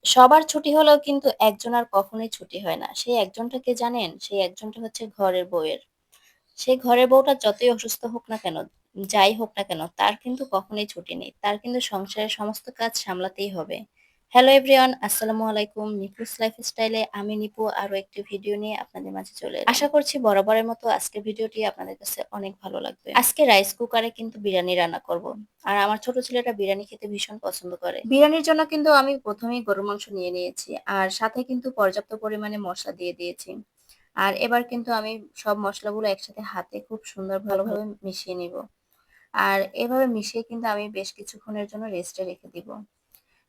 সবার ছুটি হলেও কিন্তু একজন আর কখনোই ছুটি হয় না। সেই একজনটা কে জানেন? সেই একজনটা হচ্ছে ঘরের বউয়ের। সেই ঘরের বউটা যতই অসুস্থ হোক না কেন, যাই হোক না কেন, তার কিন্তু কখনোই ছুটি নেই। তার কিন্তু সংসারের সমস্ত কাজ সামলাতেই হবে। হ্যালো এভরিওয়ান, আসসালামু আলাইকুম। নিপুস লাইফস্টাইলে আমি নিপু আরো একটি ভিডিও নিয়ে আপনাদের মাঝে চলে এলাম। আশা করছি বরাবরের মতো আজকের ভিডিওটি আপনাদের কাছে অনেক ভালো লাগবে। আজকে রাইস কুকারে কিন্তু বিরিয়ানি রান্না করব। আর আমার ছোট ছেলেটা বিরিয়ানি খেতে ভীষণ পছন্দ করে। বিরিয়ানির জন্য কিন্তু আমি প্রথমেই গরুর মাংস নিয়ে নিয়েছি। আর সাথে কিন্তু পর্যাপ্ত পরিমাণে মসলা দিয়ে দিয়েছি। আর এবার কিন্তু আমি সব মসলাগুলো একসাথে হাতে খুব সুন্দর ভালোভাবে মিশিয়ে নিব। আর এভাবে মিশিয়ে কিন্তু আমি বেশ কিছুক্ষণের জন্য রেস্টে রেখে দিব।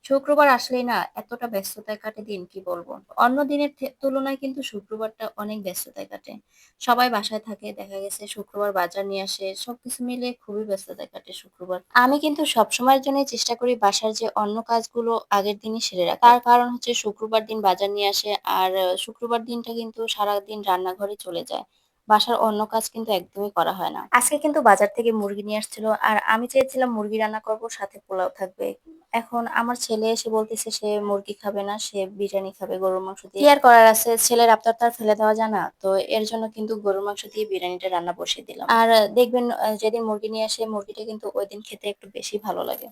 শুক্রবার আসলেই না এতটা ব্যস্ততায় কাটে দিন কি বলবো। অন্য দিনের তুলনায় কিন্তু শুক্রবারটা অনেক ব্যস্ততায় কাটে। সবাই বাসায় থাকে, দেখা গেছে শুক্রবার বাজার নিয়ে আসে। সবকিছু মিলে খুবই ব্যস্ততায় কাটে শুক্রবার। আমি কিন্তু সবসময়ের জন্যই চেষ্টা করি বাসার যে অন্য কাজগুলো আগের দিনই সেরে রাখার। তার কারণ হচ্ছে শুক্রবার দিন বাজার নিয়ে আসে আর শুক্রবার দিনটা কিন্তু সারাদিন রান্নাঘরে চলে যায়। বাসার অন্য কাজ কিন্তু একদমই করা হয় না। আজকে কিন্তু বাজার থেকে মুরগি নিয়ে আসছিল আর আমি চেয়েছিলাম মুরগি রান্না করব, সাথে পোলাও থাকবে। এখন আমার ছেলে এসে বলতেছে সে মুরগি খাবে না, সে বিরিয়ানি খাবে গরুর মাংস দিয়ে। কি আর করার আছে, ছেলের আবদার তো আর ফেলে দেওয়া যায় না। তো এর জন্য কিন্তু গরুর মাংস দিয়ে বিরিয়ানিটা রান্না বসিয়ে দিলাম। আর দেখবেন যেদিন মুরগি নিয়ে আসে মুরগিটা কিন্তু ওইদিন খেতে একটু বেশি ভালো লাগে।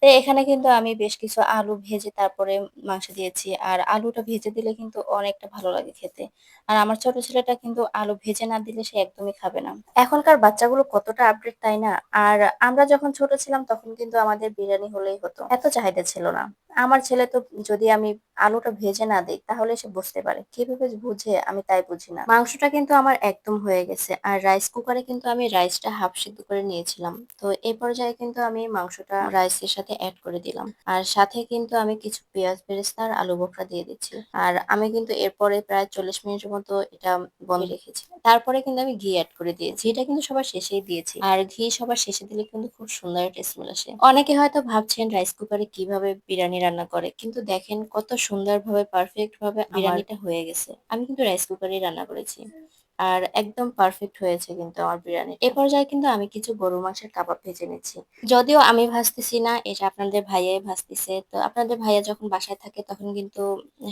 তো এখানে কিন্তু আমি বেশ কিছু আলু ভেজে তারপরে মাংস দিয়েছি। আর আলুটা ভেজে দিলে কিন্তু অনেকটা ভালো লাগে খেতে। আর আমার ছোট ছেলেটা কিন্তু আলু ভেজে না দিলে সে একদমই খাবে না। এখনকার বাচ্চাগুলো কতটা আপডেট, তাই না? আর আমরা যখন ছোট ছিলাম তখন কিন্তু আমাদের বিরিয়ানি হলেই হতো। এত চাহিদা ছিল না। আমার ছেলে তো যদি আমি আলুটা ভেজে না দেই তাহলে সে বুঝতে পারে। কিভাবে বুঝে আমি তাই বুঝি না। মাংসটা কিন্তু আমার একদম হয়ে গেছে। আর রাইস কুকারে কিন্তু আমি রাইসটা হাফ সিদ্ধ করে নিয়েছিলাম। তো এই পর্যায়ে কিন্তু আমি মাংসটা রাইসের সাথে এড করে দিলাম। আর সাথে কিন্তু আমি কিছু পেঁয়াজ বেরেস্তা আর আলু বোখরা দিয়ে দিচ্ছি। আর আমি কিন্তু এরপরে প্রায় ৪০ মিনিটের মতো এটা বন্ধ রেখেছি। তারপরে কিন্তু আমি ঘি এড করে দিয়েছি। ঘিটা কিন্তু সবার শেষেই দিয়েছি। আর ঘি সবার শেষে দিলে কিন্তু খুব সুন্দর একটা স্মেল আসে। অনেকে হয়তো ভাবছেন রাইস কুকারে কিভাবে বিরিয়ানি রান্না করে, কিন্তু দেখেন কত সুন্দরভাবে পারফেক্ট ভাবে বিরিয়ানিটা হয়ে গেছে। আমি কিন্তু রাইস কুকারেই রান্না করেছি। আর একদম পারফেক্ট হয়েছে কিন্তু আমার বিরিয়ানি। এ পর্যায়ে কিন্তু আমি কিছু গরুর মাংসের কাবাব ভেজে নিচ্ছি। যদিও আমি ভাজতেছি না, এটা আপনাদের ভাইয়াই ভাজতেছে। তো আপনাদের ভাইয়া যখন বাসায় থাকে তখন কিন্তু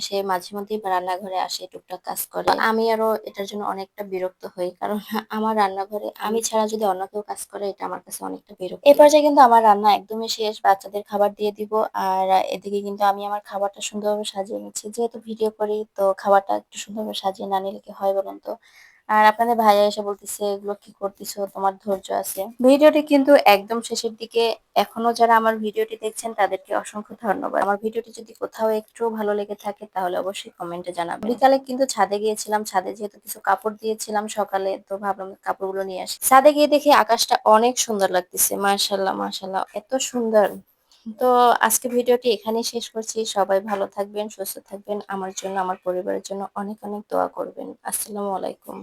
সে মাঝে মধ্যেই রান্নাঘরে আসে, টুকটাক কাজ করে। তো আমি আরো এটার জন্য অনেকটা বিরক্ত হই, কারণ আমার রান্নাঘরে আমি ছাড়া যদি অন্য কেউ কাজ করে এটা আমার কাছে অনেকটা বিরক্ত। এ পর্যায়ে কিন্তু আমার রান্না একদমই শেষ, বাচ্চাদের খাবার দিয়ে দিব। আর এদিকে কিন্তু আমি আমার খাবারটা সুন্দরভাবে সাজিয়ে নিচ্ছি। যেহেতু ভিডিও করি তো খাবারটা একটু সুন্দরভাবে সাজিয়ে না নিলে কি হয় বলুন তো। আর আপনাদের ভাইয়া এসে বলতেছে এগুলো কি করতেছো, তোমার ধৈর্য আছে? ভিডিওটি কিন্তু একদম শেষের দিকে। এখনো যারা আমার ভিডিওটি দেখছেন তাদেরকে অসংখ্য ধন্যবাদ। আমার ভিডিওটি যদি কোথাও একটু ভালো লেগে থাকে তাহলে অবশ্যই কমেন্টে জানাবেন। বিকালে কিন্তু ছাদে গিয়েছিলাম, ছাদে যেহেতু কিছু কাপড় দিয়েছিলাম সকালে, তো ভাবলাম কাপড়গুলো নিয়ে আসি। ছাদে গিয়ে দেখি আকাশটা অনেক সুন্দর লাগতেছে, মাশাল্লাহ মাশাল্লাহ, এত সুন্দর। তো আজকে ভিডিওটি এখানেই শেষ করছি। সবাই ভালো থাকবেন, সুস্থ থাকবেন। আমার জন্য, আমার পরিবারের জন্য অনেক অনেক দোয়া করবেন। আসসালামু আলাইকুম।